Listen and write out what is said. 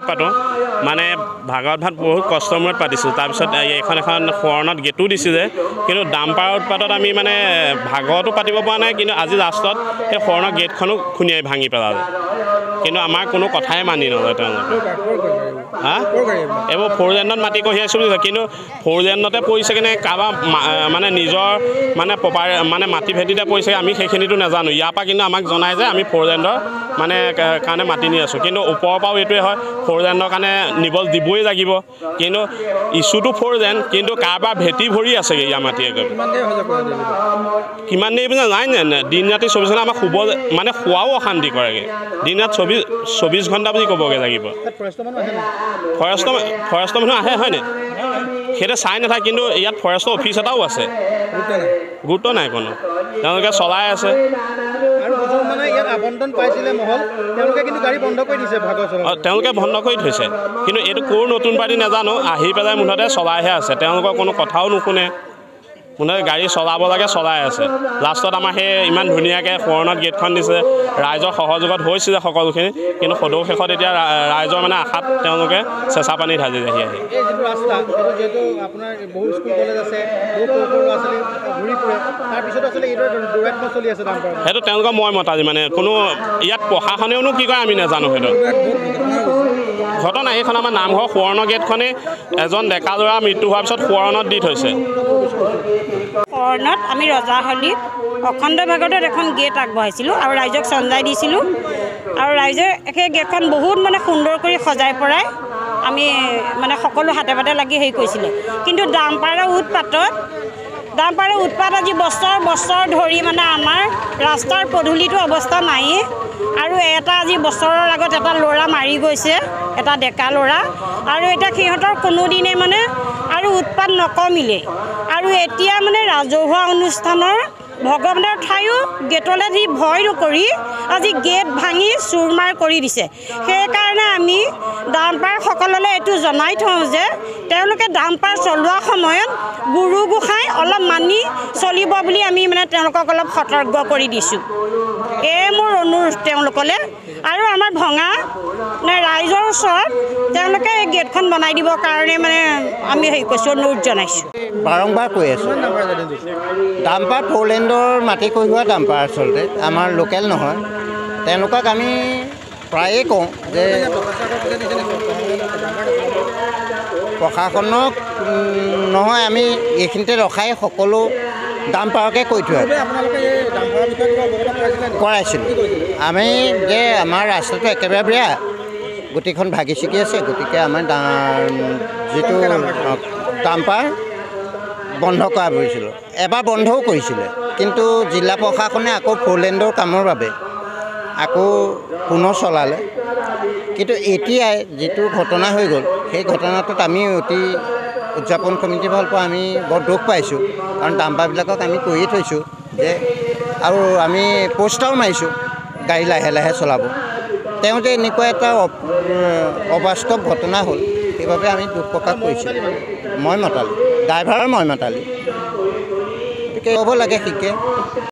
পাতোঁ মানে ভাগৱত ভাত বহুত কষ্টৰ মূৰত পাতিছোঁ। তাৰপিছত এখন সোৱৰণত গেটো দিছিলে, কিন্তু ডাম্পাৰৰ উৎপাতত আমি মানে ভাগৱতো পাতিব পৰা নাই, কিন্তু আজি লাষ্টত সেই সোৱৰণৰ গেটখনো খুন্দিয়াই ভাঙি পেলালে। কিন্তু আমাৰ কোনো কথাই মানি নলয় তেওঁলোকে। এইবোৰ 4 লেণ্ডত মাটি কঢ়িয়াইছোঁ বুলি কয়, কিন্তু 4 লেণ্ডতে পৰিছে কিনে কাৰোবাৰ মানে নিজৰ মানে প্ৰপাৰ মানে মাটি ভেটিতে পৰিছে, আমি সেইখিনিতো নাজানো। ইয়াৰ পৰা কিন্তু আমাক জনাই যে আমি 4 লেণ্ডৰ মানে কাৰণে মাটি নি আছোঁ, কিন্তু ওপৰৰ পৰাও এইটোৱে হয় 4 লেণ্ডৰ কাৰণে নিব দিবই লাগিব। কিন্তু ইছ্যুটো 4 লেণ্ড, কিন্তু কাৰোবাৰ ভেটি ভৰি আছেগৈ ইয়াৰ মাটিয়ে গৈ কিমান দেৰি পিনে নাই নে দিন ৰাতি 24 ঘণ্টা আমাক শুব মানে শোৱাও অশান্তি কৰেগৈ। দিন ৰাত 24 ঘণ্টা বুলি ক'বগৈ লাগিব। ফৰেষ্টৰ মানুহ আহে হয়নে? সেইটো চাই নাথাকে, কিন্তু ইয়াত ফৰেষ্টৰ অফিচ এটাও আছে, গুৰুত্ব নাই কোনো, তেওঁলোকে চলাই আছে। তেওঁলোকে বন্ধ কৰি থৈছে, কিন্তু এইটো ক'ৰ নতুন পাৰ্টি নাজানো, আহি পেলাই মুঠতে চলাইহে আছে। তেওঁলোকৰ কোনো কথাও নুশুনে, মুঠতে গাড়ী চলাব লাগে চলাই আছে। লাষ্টত আমাৰ সেই ইমান ধুনীয়াকৈ সোৱৰণত গেটখন দিছে, ৰাইজৰ সহযোগত হৈছিলে সকলোখিনি, কিন্তু সদৌ শেষত এতিয়া ৰাইজৰ মানে আশাত তেওঁলোকে চেঁচা পানী ঢালি আহি সেইটো তেওঁলোকৰ মই মতাজি মানে কোনো ইয়াত প্ৰশাসনেওনো কি কৰে আমি নাজানো। সেইটো ঘটনা এইখন আমাৰ নামঘৰ সোৱৰণৰ গেটখনেই এজন ডেকা ল'ৰা মৃত্যু হোৱাৰ পিছত সোৱৰণত দি থৈছে। সোৱৰণত আমি ৰজাহলীত অখণ্ড ভাগৱতত এখন গেট আগবঢ়াইছিলোঁ আৰু ৰাইজক চঞ্জাই দিছিলোঁ, আৰু ৰাইজে সেই গেটখন বহুত মানে সুন্দৰ কৰি সজাই পৰাই আমি মানে সকলো হাতে পাতে লাগি হেৰি কৰিছিলে। কিন্তু ডাম্পাৰৰ উৎপাত আজি বছৰ ধৰি মানে আমাৰ ৰাস্তাৰ পদূলিটো অৱস্থা নায়েই। আৰু আজি বছৰৰ আগত এটা ল'ৰা মাৰি গৈছে, এটা ডেকা ল'ৰা, আৰু এতিয়া সিহঁতৰ কোনোদিনে মানে আৰু উৎপাত নকমিলে। আৰু এতিয়া মানে ৰাজহুৱা অনুষ্ঠানৰ ভগৱানৰ ঠাইও গেটলৈ দি ভয় নকৰি আজি গেট ভাঙি চুৰমাৰ কৰি দিছে। সেইকাৰণে আমি ডাম্পাৰসকললৈ এইটো জনাই থওঁ যে তেওঁলোকে ডাম্পাৰ চলোৱা সময়ত গুৰু গোসাঁই অলপ মানি চলিব বুলি আমি মানে তেওঁলোকক অলপ সতৰ্ক কৰি দিছোঁ। এই মোৰ অনুৰোধ তেওঁলোকলৈ। আৰু আমাৰ ভঙা ৰাইজৰ ওচৰত তেওঁলোকে এই গেটখন বনাই দিবৰ কাৰণে মানে আমি হেৰি কৰিছোঁ, অনুৰোধ জনাইছোঁ। বাৰম্বাৰ কৈ আছোঁ, ডাম্পাৰ 4 লেণ্ডৰ মাটি কঢ়িওৱা ডাম্পাৰ আচলতে আমাৰ লোকেল নহয়। তেওঁলোকক আমি প্ৰায়ে কওঁ যে প্ৰশাসনক নহয়, আমি এইখিনিতে ৰখাই সকলো ডাম্পাৰকে কৈ থৈ কৰাইছিলোঁ। আমি যে আমাৰ ৰাস্তাটো একেবাৰে বেয়া, গোটেইখন ভাগি ছিগি আছে, গতিকে আমাৰ যিটো ডাম্পাৰ বন্ধ কৰা কৰিছিলোঁ। এবাৰ বন্ধও কৰিছিলে, কিন্তু জিলা প্ৰশাসনে আকৌ 4 লেণ্ডৰ কামৰ বাবে আকৌ পুনৰ চলালে। কিন্তু এতিয়াই যিটো ঘটনা হৈ গ'ল, সেই ঘটনাটোত আমি অতি উদযাপন কমিটিৰ ফালৰ পৰা আমি বৰ দুখ পাইছোঁ। কাৰণ ডাম্পাৰবিলাকক আমি কৈয়ে থৈছোঁ যে, আৰু আমি পোষ্টাৰো মাৰিছোঁ গাড়ী লাহে লাহে চলাব। তেওঁ যে এনেকুৱা এটা অবাস্তৱ ঘটনা হ'ল, সেইবাবে আমি দুখ প্ৰকাশ কৰিছোঁ। মই মতালি, ড্ৰাইভাৰৰ মই মতালি, গতিকে ক'ব লাগে শিকে।